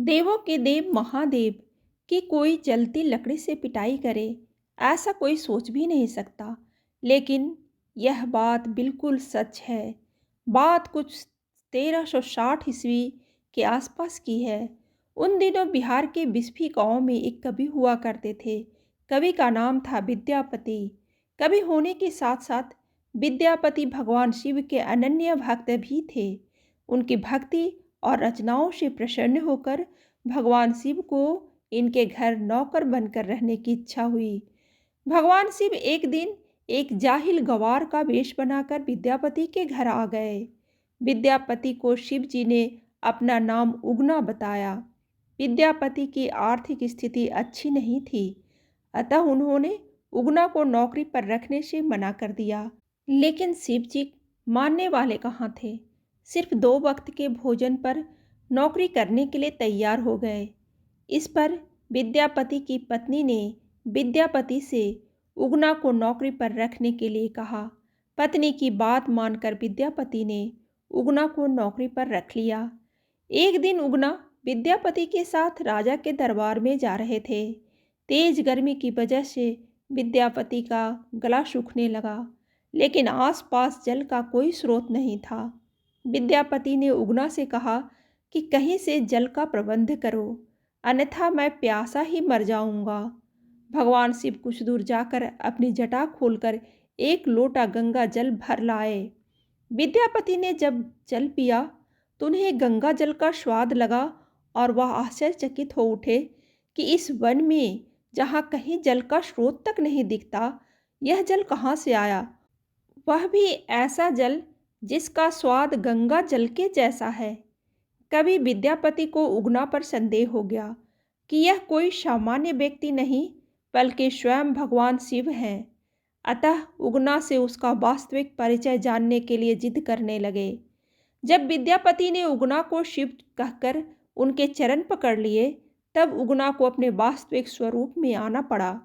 देवों के देव महादेव की कोई जलती लकड़ी से पिटाई करे, ऐसा कोई सोच भी नहीं सकता। लेकिन यह बात बिल्कुल सच है। बात कुछ 1360 ईस्वी के आसपास की है। उन दिनों बिहार के बिस्फी गांव में एक कवि हुआ करते थे। कवि का नाम था विद्यापति। कवि होने के साथ साथ विद्यापति भगवान शिव के अनन्य भक्त भी थे। उनकी भक्ति और रचनाओं से प्रसन्न होकर भगवान शिव को इनके घर नौकर बनकर रहने की इच्छा हुई। भगवान शिव एक दिन एक जाहिल गवार का वेश बनाकर विद्यापति के घर आ गए। विद्यापति को शिव जी ने अपना नाम उगना बताया। विद्यापति की आर्थिक स्थिति अच्छी नहीं थी, अतः उन्होंने उगना को नौकरी पर रखने से मना कर दिया। लेकिन शिव जी मानने वाले कहाँ थे। सिर्फ 2 वक्त के भोजन पर नौकरी करने के लिए तैयार हो गए। इस पर विद्यापति की पत्नी ने विद्यापति से उगना को नौकरी पर रखने के लिए कहा। पत्नी की बात मानकर विद्यापति ने उगना को नौकरी पर रख लिया। एक दिन उगना विद्यापति के साथ राजा के दरबार में जा रहे थे। तेज गर्मी की वजह से विद्यापति का गला सूखने लगा, लेकिन आसपास जल का कोई स्रोत नहीं था। विद्यापति ने उगना से कहा कि कहीं से जल का प्रबंध करो, अन्यथा मैं प्यासा ही मर जाऊंगा। भगवान शिव कुछ दूर जाकर अपनी जटा खोलकर एक लोटा गंगा जल भर लाए। विद्यापति ने जब जल पिया तो उन्हें गंगा जल का स्वाद लगा और वह आश्चर्यचकित हो उठे कि इस वन में जहाँ कहीं जल का स्रोत तक नहीं दिखता, यह जल कहाँ से आया, वह भी ऐसा जल जिसका स्वाद गंगा जल के जैसा है। कभी विद्यापति को उगना पर संदेह हो गया कि यह कोई सामान्य व्यक्ति नहीं बल्कि स्वयं भगवान शिव हैं। अतः उगना से उसका वास्तविक परिचय जानने के लिए जिद करने लगे। जब विद्यापति ने उगना को शिव कहकर उनके चरण पकड़ लिए, तब उगना को अपने वास्तविक स्वरूप में आना पड़ा।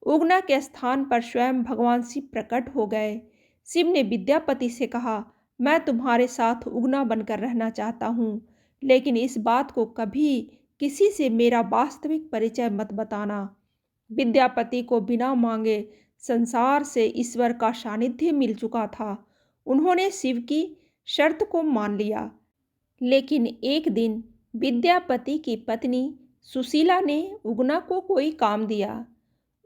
उगना के स्थान पर स्वयं भगवान शिव प्रकट हो गए। शिव ने विद्यापति से कहा, मैं तुम्हारे साथ उगना बनकर रहना चाहता हूँ, लेकिन इस बात को कभी किसी से मेरा वास्तविक परिचय मत बताना। विद्यापति को बिना मांगे संसार से ईश्वर का सानिध्य मिल चुका था। उन्होंने शिव की शर्त को मान लिया। लेकिन एक दिन विद्यापति की पत्नी सुशीला ने उगना को कोई काम दिया।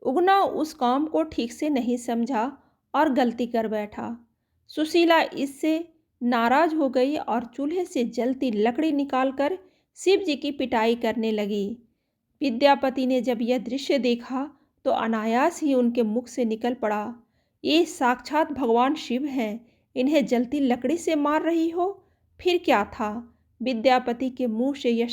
उगना उस काम को ठीक से नहीं समझा और गलती कर बैठा। सुशीला इससे नाराज हो गई और चूल्हे से जलती लकड़ी निकालकर शिव जी की पिटाई करने लगी। विद्यापति ने जब यह दृश्य देखा तो अनायास ही उनके मुख से निकल पड़ा, ये साक्षात भगवान शिव हैं, इन्हें जलती लकड़ी से मार रही हो। फिर क्या था, विद्यापति के मुंह से यह